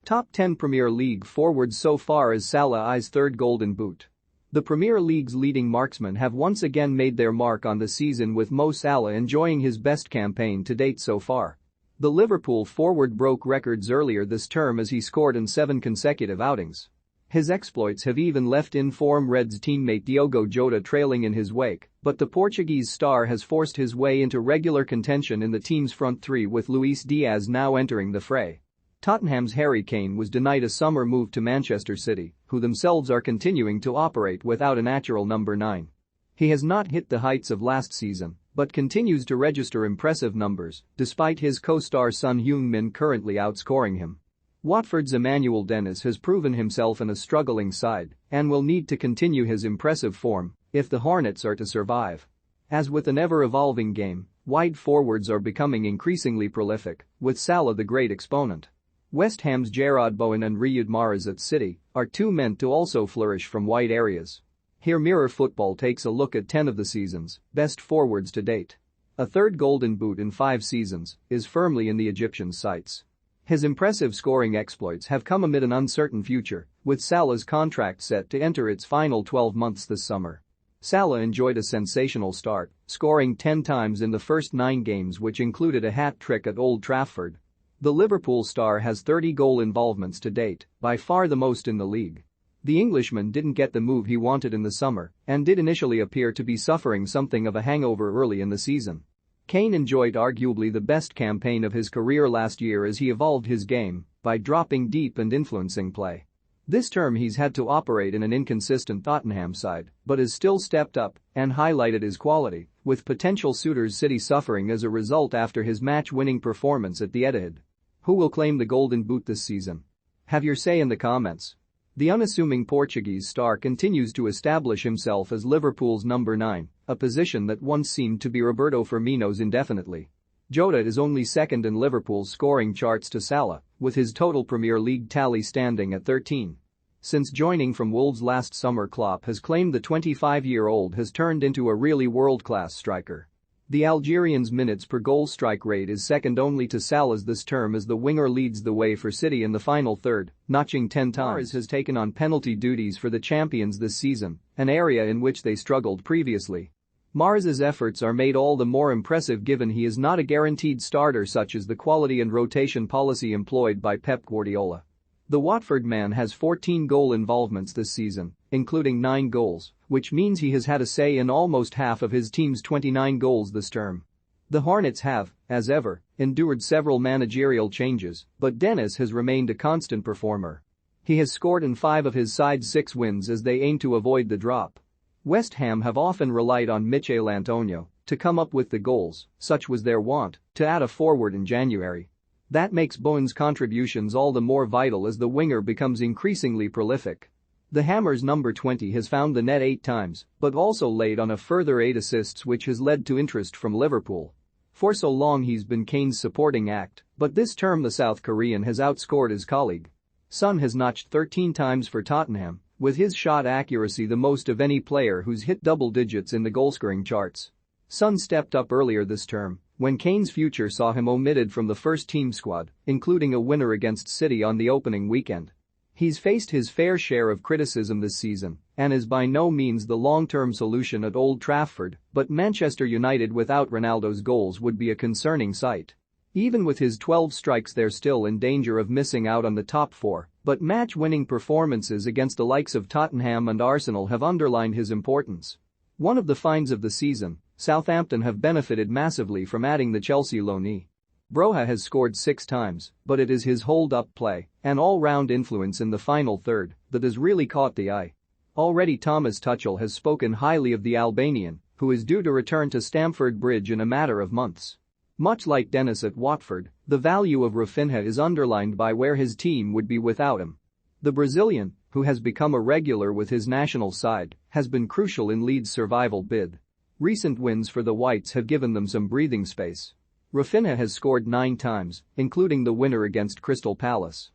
Top 10 Premier League forwards so far as Salah eyes third Golden Boot. The Premier League's leading marksmen have once again made their mark on the season, with Mo Salah enjoying his best campaign to date so far. The Liverpool forward broke records earlier this term as he scored in 7 consecutive outings. His exploits have even left in-form Reds teammate Diogo Jota trailing in his wake, but the Portuguese star has forced his way into regular contention in the team's front three, with Luis Diaz now entering the fray. Tottenham's Harry Kane was denied a summer move to Manchester City, who themselves are continuing to operate without a natural number 9. He has not hit the heights of last season, but continues to register impressive numbers, despite his co-star Son Heung-min currently outscoring him. Watford's Emmanuel Dennis has proven himself in a struggling side and will need to continue his impressive form if the Hornets are to survive. As with an ever-evolving game, wide forwards are becoming increasingly prolific, with Salah the great exponent. West Ham's Jarrod Bowen and Riyad Mahrez at City are two meant to also flourish from wide areas. Here Mirror Football takes a look at 10 of the season's best forwards to date. A third Golden Boot in 5 seasons is firmly in the Egyptian's sights. His impressive scoring exploits have come amid an uncertain future, with Salah's contract set to enter its final 12 months this summer. Salah enjoyed a sensational start, scoring 10 times in the first 9 games, which included a hat-trick at Old Trafford. The Liverpool star has 30 goal involvements to date, by far the most in the league. The Englishman didn't get the move he wanted in the summer and did initially appear to be suffering something of a hangover early in the season. Kane enjoyed arguably the best campaign of his career last year as he evolved his game by dropping deep and influencing play. This term he's had to operate in an inconsistent Tottenham side, but has still stepped up and highlighted his quality, with potential suitors City suffering as a result after his match-winning performance at the Etihad. Who will claim the Golden Boot this season? Have your say in the comments. The unassuming Portuguese star continues to establish himself as Liverpool's number 9, a position that once seemed to be Roberto Firmino's indefinitely. Jota is only second in Liverpool's scoring charts to Salah, with his total Premier League tally standing at 13. Since joining from Wolves last summer, Klopp has claimed the 25-year-old has turned into a really world-class striker. The Algerian's minutes per goal strike rate is second only to Salah's this term, as the winger leads the way for City in the final third, notching 10 times. Mahrez has taken on penalty duties for the champions this season, an area in which they struggled previously. Mahrez's efforts are made all the more impressive given he is not a guaranteed starter, such as the quality and rotation policy employed by Pep Guardiola. The Watford man has 14 goal involvements this season, including 9 goals, which means he has had a say in almost half of his team's 29 goals this term. The Hornets have, as ever, endured several managerial changes, but Dennis has remained a constant performer. He has scored in 5 of his side's 6 wins as they aim to avoid the drop. West Ham have often relied on Michail Antonio to come up with the goals, such was their want to add a forward in January. That makes Bowen's contributions all the more vital as the winger becomes increasingly prolific. The Hammers' number 20 has found the net 8 times, but also laid on a further 8 assists, which has led to interest from Liverpool. For so long he's been Kane's supporting act, but this term the South Korean has outscored his colleague. Son has notched 13 times for Tottenham, with his shot accuracy the most of any player who's hit double digits in the goalscoring charts. Son stepped up earlier this term, when Kane's future saw him omitted from the first-team squad, including a winner against City on the opening weekend. He's faced his fair share of criticism this season and is by no means the long-term solution at Old Trafford, but Manchester United without Ronaldo's goals would be a concerning sight. Even with his 12 strikes, they're still in danger of missing out on the top 4, but match-winning performances against the likes of Tottenham and Arsenal have underlined his importance. One of the finds of the season, Southampton have benefited massively from adding the Chelsea loanee. Broha has scored 6 times, but it is his hold-up play and all-round influence in the final third that has really caught the eye. Already Thomas Tuchel has spoken highly of the Albanian, who is due to return to Stamford Bridge in a matter of months. Much like Dennis at Watford, the value of Rafinha is underlined by where his team would be without him. The Brazilian, who has become a regular with his national side, has been crucial in Leeds' survival bid. Recent wins for the Whites have given them some breathing space. Rafinha has scored 9 times, including the winner against Crystal Palace.